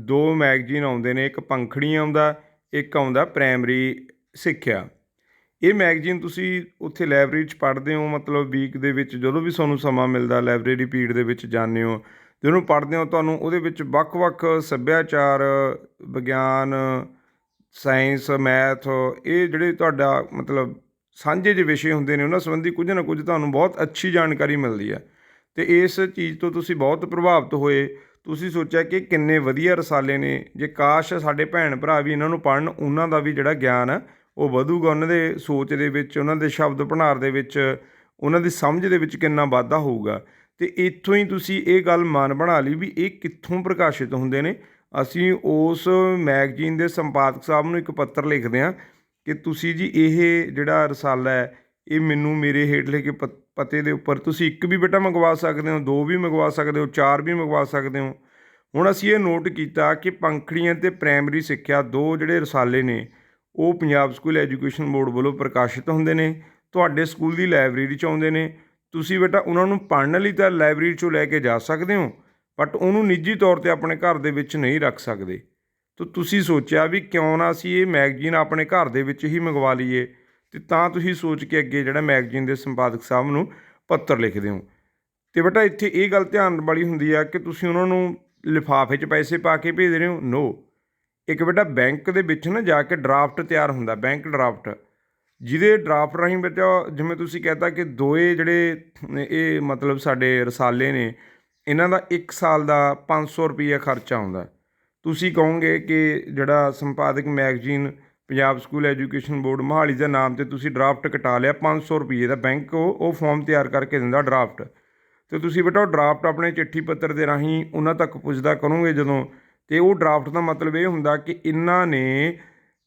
2 ਮੈਗਜ਼ੀਨ ਆਉਂਦੇ ਨੇ, ਇੱਕ ਪੰਖੜੀ ਆਉਂਦਾ, ਇੱਕ ਆਉਂਦਾ ਪ੍ਰਾਇਮਰੀ ਸਿੱਖਿਆ। ਇਹ ਮੈਗਜ਼ੀਨ ਤੁਸੀਂ ਉੱਥੇ ਲਾਇਬ੍ਰੇਰੀ 'ਚ ਪੜ੍ਹਦੇ ਹੋ, ਮਤਲਬ ਵੀਕ ਦੇ ਵਿੱਚ ਜਦੋਂ ਵੀ ਤੁਹਾਨੂੰ ਸਮਾਂ ਮਿਲਦਾ ਲਾਇਬ੍ਰੇਰੀ ਪੀਰੀਅਡ ਦੇ ਵਿੱਚ ਜਾਂਦੇ ਹੋ, ਜਦੋਂ ਪੜ੍ਹਦੇ ਹੋ, ਤੁਹਾਨੂੰ ਉਹਦੇ ਵਿੱਚ ਵੱਖ-ਵੱਖ ਸੱਭਿਆਚਾਰ, ਵਿਗਿਆਨ, ਸਾਇੰਸ, ਮੈਥ, ਇਹ ਜਿਹੜੇ ਤੁਹਾਡਾ ਮਤਲਬ ਸਾਂਝੇ ਜਿਹੇ ਵਿਸ਼ੇ ਹੁੰਦੇ ਨੇ, ਉਹਨਾਂ ਸੰਬੰਧੀ ਕੁਝ ਨਾ ਕੁਝ ਤੁਹਾਨੂੰ ਬਹੁਤ ਅੱਛੀ ਜਾਣਕਾਰੀ ਮਿਲਦੀ ਹੈ ਅਤੇ ਇਸ ਚੀਜ਼ ਤੋਂ ਤੁਸੀਂ ਬਹੁਤ ਪ੍ਰਭਾਵਿਤ ਹੋਏ। ਤੁਸੀਂ ਸੋਚਿਆ ਕਿ ਕਿੰਨੇ ਵਧੀਆ ਰਸਾਲੇ ਨੇ, ਜੇ ਕਾਸ਼ ਸਾਡੇ ਭੈਣ ਭਰਾ ਵੀ ਇਹਨਾਂ ਨੂੰ ਪੜ੍ਹਨ, ਉਹਨਾਂ ਦਾ ਵੀ ਜਿਹੜਾ ਗਿਆਨ ਆ ਉਹ ਵਧੂਗਾ, ਉਹਨਾਂ ਦੇ ਸੋਚ ਦੇ ਵਿੱਚ, ਉਹਨਾਂ ਦੇ ਸ਼ਬਦ ਭੰਡਾਰ ਦੇ ਵਿੱਚ, ਉਹਨਾਂ ਦੀ ਸਮਝ ਦੇ ਵਿੱਚ ਕਿੰਨਾ ਵਾਧਾ ਹੋਊਗਾ। ਅਤੇ ਇੱਥੋਂ ਹੀ ਤੁਸੀਂ ਇਹ ਗੱਲ ਮਨ ਬਣਾ ਲਈ ਵੀ ਇਹ ਕਿੱਥੋਂ ਪ੍ਰਕਾਸ਼ਿਤ ਹੁੰਦੇ ਨੇ। ਅਸੀਂ ਉਸ ਮੈਗਜ਼ੀਨ ਦੇ ਸੰਪਾਦਕ ਸਾਹਿਬ ਨੂੰ ਇੱਕ ਪੱਤਰ ਲਿਖਦੇ ਹਾਂ ਕਿ ਤੁਸੀਂ ਜੀ ਇਹ ਜਿਹੜਾ ਰਸਾਲਾ ਹੈ ਇਹ ਮੈਨੂੰ ਮੇਰੇ ਹੇਠ ਲਿਖੇ ਪਤੇ ਦੇ ਉੱਪਰ ਤੁਸੀਂ ਇੱਕ ਵੀ ਬੇਟਾ ਮੰਗਵਾ ਸਕਦੇ ਹੋ, 2 ਵੀ ਮੰਗਵਾ ਸਕਦੇ ਹੋ, 4 ਵੀ ਮੰਗਵਾ ਸਕਦੇ ਹੋ। ਹੁਣ ਅਸੀਂ ਇਹ ਨੋਟ ਕੀਤਾ ਕਿ ਪੰਖੜੀਆਂ ਅਤੇ ਪ੍ਰਾਇਮਰੀ ਸਿੱਖਿਆ 2 ਜਿਹੜੇ ਰਸਾਲੇ ਨੇ ਉਹ ਪੰਜਾਬ ਸਕੂਲ ਐਜੂਕੇਸ਼ਨ ਬੋਰਡ ਵੱਲੋਂ ਪ੍ਰਕਾਸ਼ਿਤ ਹੁੰਦੇ ਨੇ, ਤੁਹਾਡੇ ਸਕੂਲ ਦੀ ਲਾਇਬ੍ਰੇਰੀ 'ਚ ਆਉਂਦੇ ਨੇ। ਤੁਸੀਂ ਬੇਟਾ ਉਹਨਾਂ ਨੂੰ ਪੜ੍ਹਨ ਲਈ ਤਾਂ ਲਾਇਬ੍ਰੇਰੀ 'ਚੋਂ ਲੈ ਕੇ ਜਾ ਸਕਦੇ ਹੋ, ਬਟ ਉਹਨੂੰ ਨਿੱਜੀ ਤੌਰ 'ਤੇ ਆਪਣੇ ਘਰ ਦੇ ਵਿੱਚ ਨਹੀਂ ਰੱਖ ਸਕਦੇ। ਤਾਂ ਤੁਸੀਂ ਸੋਚਿਆ ਵੀ ਕਿਉਂ ਨਾ ਅਸੀਂ ਇਹ ਮੈਗਜ਼ੀਨ ਆਪਣੇ ਘਰ ਦੇ ਵਿੱਚ ਹੀ ਮੰਗਵਾ ਲਈਏ, ਅਤੇ ਤਾਂ ਤੁਸੀਂ ਸੋਚ ਕੇ ਅੱਗੇ ਜਿਹੜਾ ਮੈਗਜ਼ੀਨ ਦੇ ਸੰਪਾਦਕ ਸਾਹਿਬ ਨੂੰ ਪੱਤਰ ਲਿਖਦੇ ਹੋ। ਅਤੇ ਬੇਟਾ ਇੱਥੇ ਇਹ ਗੱਲ ਧਿਆਨ ਵਾਲੀ ਹੁੰਦੀ ਆ ਕਿ ਤੁਸੀਂ ਉਹਨਾਂ ਨੂੰ ਲਿਫਾਫੇ 'ਚ ਪੈਸੇ ਪਾ ਕੇ ਭੇਜ ਰਹੇ ਹੋ, ਨੋ। ਇੱਕ ਬੇਟਾ ਬੈਂਕ ਦੇ ਵਿੱਚ ਨਾ ਜਾ ਕੇ ਡਰਾਫਟ ਤਿਆਰ ਹੁੰਦਾ, ਬੈਂਕ ਡਰਾਫਟ, ਜਿਹਦੇ ਡਰਾਫਟ ਰਾਹੀਂ ਬੇਟਾ ਜਿਵੇਂ ਤੁਸੀਂ ਕਹਿਤਾ ਕਿ ਦੋਏ ਜਿਹੜੇ ਇਹ ਮਤਲਬ ਸਾਡੇ ਰਸਾਲੇ ਨੇ, ਇਹਨਾਂ ਦਾ 1 ਸਾਲ ਦਾ 500 ਰੁਪਈਆ ਖਰਚਾ ਆਉਂਦਾ। ਤੁਸੀਂ ਕਹੋਗੇ ਕਿ ਜਿਹੜਾ ਸੰਪਾਦਕ magazine Punjab school education board Mohali ਦੇ ਨਾਮ 'ਤੇ ਤੁਸੀਂ ਡਰਾਫਟ ਕਟਾ ਲਿਆ 500 ਰੁਪਈਏ ਦਾ, ਬੈਂਕ ਉਹ ਫਾਰਮ ਤਿਆਰ ਕਰਕੇ ਦਿੰਦਾ ਡਰਾਫਟ, ਅਤੇ ਤੁਸੀਂ ਬੇਟਾ ਉਹ ਡਰਾਫਟ ਆਪਣੇ ਚਿੱਠੀ ਪੱਤਰ ਦੇ ਰਾਹੀਂ ਉਹਨਾਂ ਤੱਕ ਪੁੱਜਦਾ ਕਰੋਗੇ ਜਦੋਂ, ਅਤੇ ਉਹ ਡਰਾਫਟ ਦਾ ਮਤਲਬ ਇਹ ਹੁੰਦਾ ਕਿ ਇਹਨਾਂ ਨੇ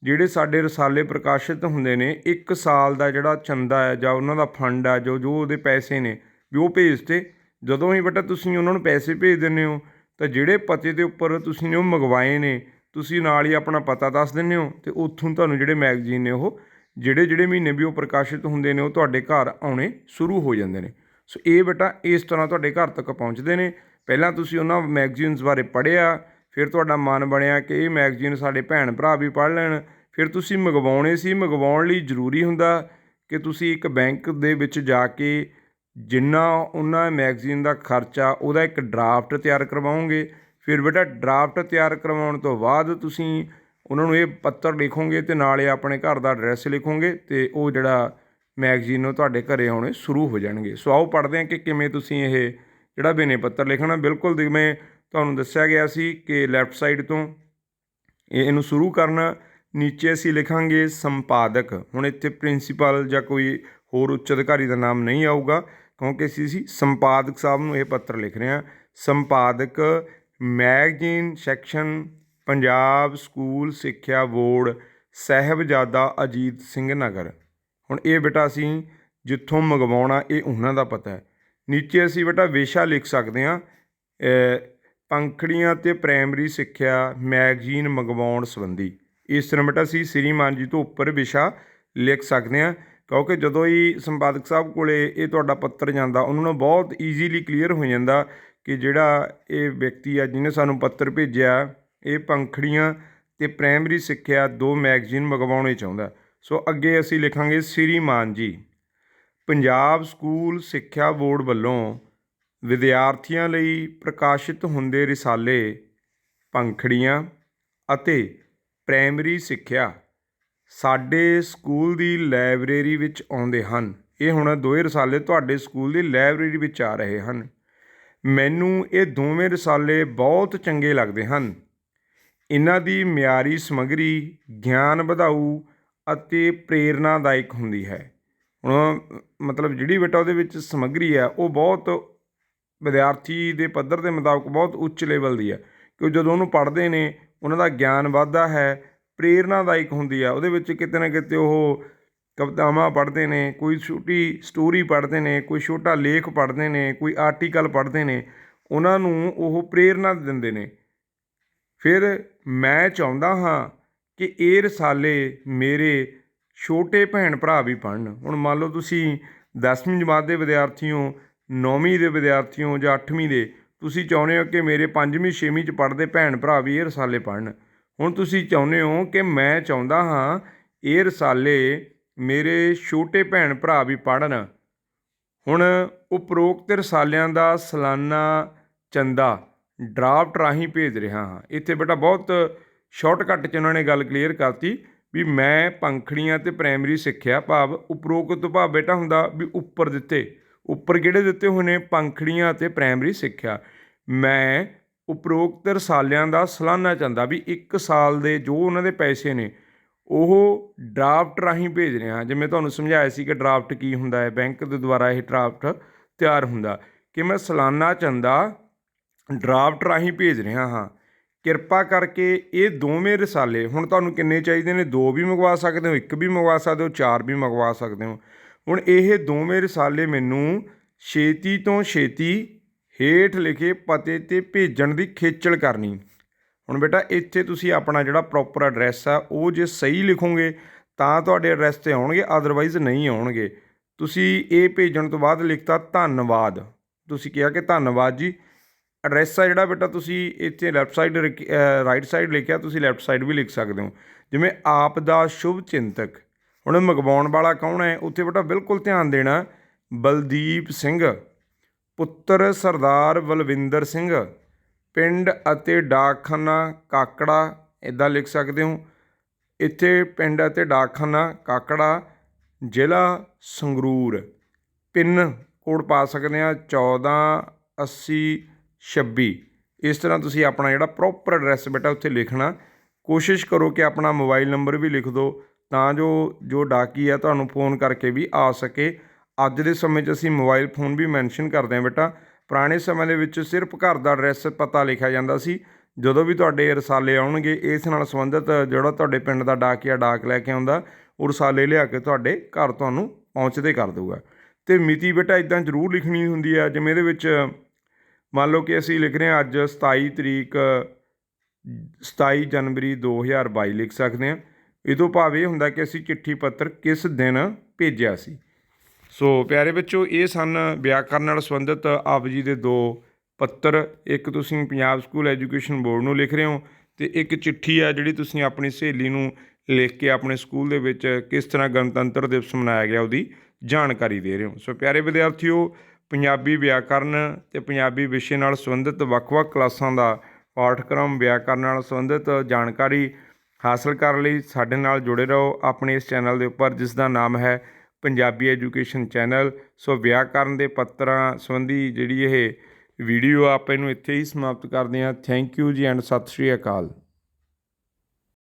ਜਿਹੜੇ ਸਾਡੇ ਰਸਾਲੇ ਪ੍ਰਕਾਸ਼ਿਤ ਹੁੰਦੇ ਨੇ 1 ਸਾਲ ਦਾ ਜਿਹੜਾ ਚੰਦਾ ਹੈ ਜਾਂ ਉਹਨਾਂ ਦਾ ਫੰਡ ਆ, ਜੋ ਉਹਦੇ ਪੈਸੇ ਨੇ ਵੀ ਉਹ ਭੇਜਤੇ। ਜਦੋਂ ਹੀ ਬੇਟਾ ਤੁਸੀਂ ਉਹਨਾਂ ਨੂੰ ਪੈਸੇ ਭੇਜ ਦਿੰਦੇ ਹੋ ਤਾਂ ਜਿਹੜੇ ਪਤੇ ਦੇ ਉੱਪਰ ਤੁਸੀਂ ਨੇ ਉਹ ਮੰਗਵਾਏ ਨੇ, ਤੁਸੀਂ ਨਾਲ ਹੀ ਆਪਣਾ ਪਤਾ ਦੱਸ ਦਿੰਦੇ ਹੋ, ਅਤੇ ਉੱਥੋਂ ਤੁਹਾਨੂੰ ਜਿਹੜੇ ਮੈਗਜ਼ੀਨ ਨੇ ਉਹ ਜਿਹੜੇ ਮਹੀਨੇ ਵੀ ਉਹ ਪ੍ਰਕਾਸ਼ਿਤ ਹੁੰਦੇ ਨੇ ਉਹ ਤੁਹਾਡੇ ਘਰ ਆਉਣੇ ਸ਼ੁਰੂ ਹੋ ਜਾਂਦੇ ਨੇ। ਸੋ ਇਹ ਬੇਟਾ ਇਸ ਤਰ੍ਹਾਂ ਤੁਹਾਡੇ ਘਰ ਤੱਕ ਪਹੁੰਚਦੇ ਨੇ। ਪਹਿਲਾਂ ਤੁਸੀਂ ਉਹਨਾਂ ਮੈਗਜ਼ੀਨਸ ਬਾਰੇ ਪੜ੍ਹਿਆ, ਫਿਰ ਤੁਹਾਡਾ ਮਨ ਬਣਿਆ ਕਿ ਇਹ ਮੈਗਜ਼ੀਨ ਸਾਡੇ ਭੈਣ ਭਰਾ ਵੀ ਪੜ੍ਹ ਲੈਣ, ਫਿਰ ਤੁਸੀਂ ਮੰਗਵਾਉਣੇ ਸੀ। ਮੰਗਵਾਉਣ ਲਈ ਜ਼ਰੂਰੀ ਹੁੰਦਾ ਕਿ ਤੁਸੀਂ ਇੱਕ ਬੈਂਕ ਦੇ ਵਿੱਚ ਜਾ ਕੇ ਜਿੰਨਾ ਉਹਨਾਂ ਮੈਗਜ਼ੀਨ ਦਾ ਖਰਚਾ ਉਹਦਾ ਇੱਕ ਡਰਾਫਟ ਤਿਆਰ ਕਰਵਾਓਗੇ। ਫਿਰ ਬੇਟਾ ਡਰਾਫਟ ਤਿਆਰ ਕਰਵਾਉਣ ਤੋਂ ਬਾਅਦ ਤੁਸੀਂ ਉਹਨਾਂ ਨੂੰ ਇਹ ਪੱਤਰ ਲਿਖੋਗੇ ਅਤੇ ਨਾਲੇ ਆਪਣੇ ਘਰ ਦਾ ਐਡਰੈਸ ਲਿਖੋਗੇ, ਅਤੇ ਉਹ ਜਿਹੜਾ ਮੈਗਜ਼ੀਨ ਉਹ ਤੁਹਾਡੇ ਘਰ ਆਉਣੇ ਸ਼ੁਰੂ ਹੋ ਜਾਣਗੇ। ਸੋ ਆਓ ਪੜ੍ਹਦੇ ਹਾਂ ਕਿ ਕਿਵੇਂ ਤੁਸੀਂ ਇਹ ਜਿਹੜਾ ਬਿਨੈ ਪੱਤਰ ਲਿਖਣਾ। ਬਿਲਕੁਲ ਜਿਵੇਂ ਤੁਹਾਨੂੰ ਦੱਸਿਆ ਗਿਆ ਸੀ ਕਿ ਲੈਫਟ ਸਾਈਡ ਤੋਂ ਇਹਨੂੰ ਸ਼ੁਰੂ ਕਰਨਾ, ਨੀਚੇ ਅਸੀਂ ਲਿਖਾਂਗੇ ਸੰਪਾਦਕ। ਹੁਣ ਇੱਥੇ ਪ੍ਰਿੰਸੀਪਲ ਜਾਂ ਕੋਈ ਹੋਰ ਉੱਚ ਅਧਿਕਾਰੀ ਦਾ ਨਾਮ ਨਹੀਂ ਆਊਗਾ, ਕਿਉਂਕਿ ਅਸੀਂ ਸੰਪਾਦਕ ਸਾਹਿਬ ਨੂੰ ਇਹ ਪੱਤਰ ਲਿਖ ਰਹੇ ਹਾਂ। ਸੰਪਾਦਕ ਮੈਗਜ਼ੀਨ ਸੈਕਸ਼ਨ ਪੰਜਾਬ ਸਕੂਲ ਸਿੱਖਿਆ ਬੋਰਡ ਸਾਹਿਬਜ਼ਾਦਾ ਅਜੀਤ ਸਿੰਘ ਨਗਰ। ਹੁਣ ਇਹ ਬੇਟਾ ਅਸੀਂ ਜਿੱਥੋਂ ਮੰਗਵਾਉਣਾ ਇਹ ਉਹਨਾਂ ਦਾ ਪਤਾ ਹੈ। ਨੀਚੇ ਅਸੀਂ ਬੇਟਾ ਵਿਸ਼ਾ ਲਿਖ ਸਕਦੇ ਹਾਂ, ਪੰਖੜੀਆਂ ਅਤੇ ਪ੍ਰਾਇਮਰੀ ਸਿੱਖਿਆ ਮੈਗਜ਼ੀਨ ਮੰਗਵਾਉਣ ਸੰਬੰਧੀ। ਇਸ ਤਰ੍ਹਾਂ ਬੇਟਾ ਅਸੀਂ ਸ੍ਰੀਮਾਨ ਜੀ ਤੋਂ ਉੱਪਰ ਵਿਸ਼ਾ ਲਿਖ ਸਕਦੇ ਹਾਂ, ਕਿਉਂਕਿ ਜਦੋਂ ਹੀ ਸੰਪਾਦਕ ਸਾਹਿਬ ਕੋਲ ਇਹ ਤੁਹਾਡਾ ਪੱਤਰ ਜਾਂਦਾ, ਉਹਨਾਂ ਨੂੰ ਬਹੁਤ ਈਜ਼ੀਲੀ ਕਲੀਅਰ ਹੋ ਜਾਂਦਾ ਕਿ ਜਿਹੜਾ ਇਹ ਵਿਅਕਤੀ ਆ ਜਿਹਨੇ ਸਾਨੂੰ ਪੱਤਰ ਭੇਜਿਆ ਇਹ ਪੰਖੜੀਆਂ ਅਤੇ ਪ੍ਰਾਇਮਰੀ ਸਿੱਖਿਆ 2 ਮੈਗਜ਼ੀਨ ਮੰਗਵਾਉਣੇ ਚਾਹੁੰਦਾ। ਸੋ ਅੱਗੇ ਅਸੀਂ ਲਿਖਾਂਗੇ ਸ੍ਰੀਮਾਨ ਜੀ, ਪੰਜਾਬ ਸਕੂਲ ਸਿੱਖਿਆ ਬੋਰਡ ਵੱਲੋਂ ਵਿਦਿਆਰਥੀਆਂ ਲਈ ਪ੍ਰਕਾਸ਼ਿਤ ਹੁੰਦੇ ਰਿਸਾਲੇ ਪੰਖੜੀਆਂ ਅਤੇ ਪ੍ਰਾਇਮਰੀ ਸਿੱਖਿਆ ਸਾਡੇ ਸਕੂਲ ਦੀ ਲਾਇਬ੍ਰੇਰੀ ਵਿੱਚ ਆਉਂਦੇ ਹਨ। ਇਹ ਹੁਣ ਦੋਵੇਂ ਰਸਾਲੇ ਤੁਹਾਡੇ ਸਕੂਲ ਦੀ ਲਾਇਬ੍ਰੇਰੀ ਵਿੱਚ ਆ ਰਹੇ ਹਨ। ਮੈਨੂੰ ਇਹ ਦੋਵੇਂ ਰਸਾਲੇ ਬਹੁਤ ਚੰਗੇ ਲੱਗਦੇ ਹਨ। ਇਹਨਾਂ ਦੀ ਮਿਆਰੀ ਸਮੱਗਰੀ ਗਿਆਨ ਵਧਾਊ ਅਤੇ ਪ੍ਰੇਰਨਾਦਾਇਕ ਹੁੰਦੀ ਹੈ। ਹੁਣ ਮਤਲਬ ਜਿਹੜੀ ਬੇਟਾ ਉਹਦੇ ਵਿੱਚ ਸਮੱਗਰੀ ਹੈ ਉਹ ਬਹੁਤ ਵਿਦਿਆਰਥੀ ਦੇ ਪੱਧਰ ਦੇ ਮੁਤਾਬਕ ਬਹੁਤ ਉੱਚ ਲੈਵਲ ਦੀ ਹੈ, ਕਿਉਂ ਜਦੋਂ ਉਹਨੂੰ ਪੜ੍ਹਦੇ ਨੇ ਉਹਨਾਂ ਦਾ ਗਿਆਨ ਵੱਧਦਾ ਹੈ, ਪ੍ਰੇਰਨਾਦਾਇਕ ਹੁੰਦੀ ਆ। ਉਹਦੇ ਵਿੱਚ ਕਿਤੇ ਨਾ ਕਿਤੇ ਉਹ ਕਵਿਤਾਵਾਂ ਪੜ੍ਹਦੇ ਨੇ, ਕੋਈ ਛੋਟੀ ਸਟੋਰੀ ਪੜ੍ਹਦੇ ਨੇ, ਕੋਈ ਛੋਟਾ ਲੇਖ ਪੜ੍ਹਦੇ ਨੇ, ਕੋਈ ਆਰਟੀਕਲ ਪੜ੍ਹਦੇ ਨੇ, ਉਹਨਾਂ ਨੂੰ ਉਹ ਪ੍ਰੇਰਨਾ ਦਿੰਦੇ ਨੇ। ਫਿਰ ਮੈਂ ਚਾਹੁੰਦਾ ਹਾਂ ਕਿ ਇਹ ਰਸਾਲੇ ਮੇਰੇ ਛੋਟੇ ਭੈਣ ਭਰਾ ਵੀ ਪੜ੍ਹਨ। ਹੁਣ ਮੰਨ ਲਓ ਤੁਸੀਂ 10ਵੀਂ ਜਮਾਤ ਦੇ ਵਿਦਿਆਰਥੀ ਹੋ, 9ਵੀਂ ਦੇ ਵਿਦਿਆਰਥੀ ਹੋ ਜਾਂ 8ਵੀਂ ਦੇ, ਤੁਸੀਂ ਚਾਹੁੰਦੇ ਹੋ ਕਿ ਮੇਰੇ 5ਵੀਂ 6ਵੀਂ 'ਚ ਪੜ੍ਹਦੇ ਭੈਣ ਭਰਾ ਵੀ ਇਹ ਰਸਾਲੇ ਪੜ੍ਹਨ। ਹੁਣ ਤੁਸੀਂ ਚਾਹੁੰਦੇ ਹੋ ਕਿ ਮੈਂ ਚਾਹੁੰਦਾ ਹਾਂ ਇਹ ਰਸਾਲੇ ਮੇਰੇ ਛੋਟੇ ਭੈਣ ਭਰਾ ਵੀ ਪੜ੍ਹਨ। ਹੁਣ ਉਪਰੋਕਤ ਰਸਾਲਿਆਂ ਦਾ ਸਾਲਾਨਾ ਚੰਦਾ ਡਰਾਫਟ ਰਾਹੀਂ ਭੇਜ ਰਿਹਾ ਹਾਂ। ਇੱਥੇ ਬੇਟਾ ਬਹੁਤ ਸ਼ਾਰਟਕੱਟ 'ਚ ਉਹਨਾਂ ਨੇ ਗੱਲ ਕਲੀਅਰ ਕਰਤੀ ਵੀ ਮੈਂ ਪੰਖੜੀਆਂ ਅਤੇ ਪ੍ਰਾਇਮਰੀ ਸਿੱਖਿਆ ਭਾਵ ਉਪਰੋਕਤ ਤੋਂ ਭਾਵ ਬੇਟਾ ਹੁੰਦਾ ਵੀ ਉੱਪਰ ਦਿੱਤੇ, ਉੱਪਰ ਕਿਹੜੇ ਦਿੱਤੇ ਹੋਏ ਨੇ, ਪੰਖੜੀਆਂ ਅਤੇ ਪ੍ਰਾਇਮਰੀ ਸਿੱਖਿਆ। ਮੈਂ ਉਪਰੋਕਤ ਰਸਾਲਿਆਂ ਦਾ ਸਾਲਾਨਾ ਚੰਦਾ ਵੀ 1 ਸਾਲ ਦੇ ਜੋ ਉਹਨਾਂ ਦੇ ਪੈਸੇ ਨੇ ਉਹ ਡਰਾਫਟ ਰਾਹੀਂ ਭੇਜ ਰਿਹਾ। ਜਿਵੇਂ ਤੁਹਾਨੂੰ ਸਮਝਾਇਆ ਸੀ ਕਿ ਡਰਾਫਟ ਕੀ ਹੁੰਦਾ ਹੈ, ਬੈਂਕ ਦੇ ਦੁਆਰਾ ਇਹ ਡਰਾਫਟ ਤਿਆਰ ਹੁੰਦਾ, ਕਿ ਮੈਂ ਸਾਲਾਨਾ ਚੰਦਾ ਡਰਾਫਟ ਰਾਹੀਂ ਭੇਜ ਰਿਹਾ ਹਾਂ। ਕਿਰਪਾ ਕਰਕੇ ਇਹ ਦੋਵੇਂ ਰਸਾਲੇ, ਹੁਣ ਤੁਹਾਨੂੰ ਕਿੰਨੇ ਚਾਹੀਦੇ ਨੇ, 2 ਵੀ ਮੰਗਵਾ ਸਕਦੇ ਹੋ, 1 ਵੀ ਮੰਗਵਾ ਸਕਦੇ ਹੋ, 4 ਵੀ ਮੰਗਵਾ ਸਕਦੇ ਹੋ। ਹੁਣ ਇਹ ਦੋਵੇਂ ਰਸਾਲੇ ਮੈਨੂੰ ਛੇਤੀ ਤੋਂ ਛੇਤੀ ਹੇਠ ਲਿਖੇ ਪਤੇ 'ਤੇ ਭੇਜਣ ਦੀ ਖੇਚਲ ਕਰਨੀ। ਹੁਣ ਬੇਟਾ ਇੱਥੇ ਤੁਸੀਂ ਆਪਣਾ ਜਿਹੜਾ ਪ੍ਰੋਪਰ ਐਡਰੈਸ ਆ ਉਹ ਜੇ ਸਹੀ ਲਿਖੋਗੇ ਤਾਂ ਤੁਹਾਡੇ ਐਡਰੈਸ 'ਤੇ ਆਉਣਗੇ, ਅਦਰਵਾਈਜ਼ ਨਹੀਂ ਆਉਣਗੇ। ਤੁਸੀਂ ਇਹ ਭੇਜਣ ਤੋਂ ਬਾਅਦ ਲਿਖਤਾ ਧੰਨਵਾਦ, ਤੁਸੀਂ ਕਿਹਾ ਕਿ ਧੰਨਵਾਦ ਜੀ। ਐਡਰੈਸ ਆ ਜਿਹੜਾ ਬੇਟਾ ਤੁਸੀਂ ਇੱਥੇ ਲੈਫਟ ਸਾਈਡ ਰਾਈਟ ਸਾਈਡ ਲਿਖਿਆ, ਤੁਸੀਂ ਲੈਫਟ ਸਾਈਡ ਵੀ ਲਿਖ ਸਕਦੇ ਹੋ। ਜਿਵੇਂ ਆਪ ਦਾ ਸ਼ੁਭ ਚਿੰਤਕ, ਹੁਣ ਮੰਗਵਾਉਣ ਵਾਲਾ ਕੌਣ ਹੈ ਉੱਥੇ ਬੇਟਾ ਬਿਲਕੁਲ ਧਿਆਨ ਦੇਣਾ, ਬਲਦੀਪ ਸਿੰਘ ਪੁੱਤਰ ਸਰਦਾਰ ਬਲਵਿੰਦਰ ਸਿੰਘ, ਪਿੰਡ ਅਤੇ ਡਾਕਖਾਨਾ ਕਾਕੜਾ, ਇੱਦਾਂ ਲਿਖ ਸਕਦੇ ਹੋ। ਇੱਥੇ ਪਿੰਡ ਅਤੇ ਡਾਕਖਾਨਾ ਕਾਕੜਾ, ਜ਼ਿਲ੍ਹਾ ਸੰਗਰੂਰ, ਪਿੰਨ ਕੋਡ ਪਾ ਸਕਦੇ ਹਾਂ 148026। ਇਸ ਤਰ੍ਹਾਂ ਤੁਸੀਂ ਆਪਣਾ ਜਿਹੜਾ ਪ੍ਰੋਪਰ ਐਡਰੈਸ ਬੇਟਾ ਉੱਥੇ ਲਿਖਣਾ। ਕੋਸ਼ਿਸ਼ ਕਰੋ ਕਿ ਆਪਣਾ ਮੋਬਾਈਲ ਨੰਬਰ ਵੀ ਲਿਖ ਦਿਓ ਤਾਂ ਜੋ ਡਾਕੀ ਹੈ ਤੁਹਾਨੂੰ ਫ਼ੋਨ ਕਰਕੇ ਵੀ ਆ ਸਕੇ। ਅੱਜ ਦੇ ਸਮੇਂ 'ਚ ਅਸੀਂ ਮੋਬਾਈਲ ਫੋਨ ਵੀ ਮੈਂਸ਼ਨ ਕਰਦੇ ਹਾਂ ਬੇਟਾ। ਪੁਰਾਣੇ ਸਮੇਂ ਦੇ ਵਿੱਚ ਸਿਰਫ ਘਰ ਦਾ ਐਡਰੈਸ ਪਤਾ ਲਿਖਿਆ ਜਾਂਦਾ ਸੀ। ਜਦੋਂ ਵੀ ਤੁਹਾਡੇ ਰਸਾਲੇ ਆਉਣਗੇ ਇਸ ਨਾਲ ਸੰਬੰਧਿਤ ਜਿਹੜਾ ਤੁਹਾਡੇ ਪਿੰਡ ਦਾ ਡਾਕੀਆ ਡਾਕ ਲੈ ਕੇ ਆਉਂਦਾ ਉਹ ਰਸਾਲੇ ਲਿਆ ਕੇ ਤੁਹਾਡੇ ਘਰ ਤੁਹਾਨੂੰ ਪਹੁੰਚਦੇ ਕਰ ਦਊਗਾ। ਅਤੇ ਮਿਤੀ ਬੇਟਾ ਇੱਦਾਂ ਜ਼ਰੂਰ ਲਿਖਣੀ ਹੁੰਦੀ ਆ, ਜਿਵੇਂ ਇਹਦੇ ਵਿੱਚ ਮੰਨ ਲਓ ਕਿ ਅਸੀਂ ਲਿਖ ਰਹੇ ਹਾਂ ਅੱਜ 27 ਜਨਵਰੀ 2022 ਲਿਖ ਸਕਦੇ ਹਾਂ। ਇਹ ਤੋਂ ਭਾਵ ਇਹ ਹੁੰਦਾ ਕਿ ਅਸੀਂ ਚਿੱਠੀ ਪੱਤਰ ਕਿਸ ਦਿਨ ਭੇਜਿਆ ਸੀ। ਸੋ ਪਿਆਰੇ ਬੱਚੋ, ਇਹ ਸਨ ਵਿਆਕਰਨ ਨਾਲ ਸੰਬੰਧਿਤ ਆਪ ਜੀ ਦੇ 2 ਪੱਤਰ। ਇੱਕ ਤੁਸੀਂ ਪੰਜਾਬ ਸਕੂਲ ਐਜੂਕੇਸ਼ਨ ਬੋਰਡ ਨੂੰ ਲਿਖ ਰਹੇ ਹੋ ਅਤੇ ਇੱਕ ਚਿੱਠੀ ਆ ਜਿਹੜੀ ਤੁਸੀਂ ਆਪਣੀ ਸਹੇਲੀ ਨੂੰ ਲਿਖ ਕੇ ਆਪਣੇ ਸਕੂਲ ਦੇ ਵਿੱਚ ਕਿਸ ਤਰ੍ਹਾਂ ਗਣਤੰਤਰ ਦਿਵਸ ਮਨਾਇਆ ਗਿਆ ਉਹਦੀ ਜਾਣਕਾਰੀ ਦੇ ਰਹੇ ਹੋ। ਸੋ ਪਿਆਰੇ ਵਿਦਿਆਰਥੀਓ, ਪੰਜਾਬੀ ਵਿਆਕਰਨ ਅਤੇ ਪੰਜਾਬੀ ਵਿਸ਼ੇ ਨਾਲ ਸੰਬੰਧਿਤ ਵੱਖ-ਵੱਖ ਕਲਾਸਾਂ ਦਾ ਪਾਠਕ੍ਰਮ, ਵਿਆਕਰਨ ਨਾਲ ਸੰਬੰਧਿਤ ਜਾਣਕਾਰੀ ਹਾਸਲ ਕਰਨ ਲਈ ਸਾਡੇ ਨਾਲ ਜੁੜੇ ਰਹੋ ਆਪਣੇ ਇਸ ਚੈਨਲ ਦੇ ਉੱਪਰ, ਜਿਸ ਦਾ ਨਾਮ ਹੈ ਪੰਜਾਬੀ ਐਜੂਕੇਸ਼ਨ ਚੈਨਲ। ਸੋ ਵਿਆਕਰਨ ਦੇ ਪੱਤਰਾਂ ਸੰਬੰਧੀ ਜਿਹੜੀ ਇਹ ਵੀਡੀਓ ਆਪਾਂ ਇਹਨੂੰ ਇੱਥੇ ਹੀ ਸਮਾਪਤ ਕਰਦੇ ਹਾਂ। ਥੈਂਕ ਯੂ ਜੀ ਐਂਡ ਸਤਿ ਸ਼੍ਰੀ ਅਕਾਲ।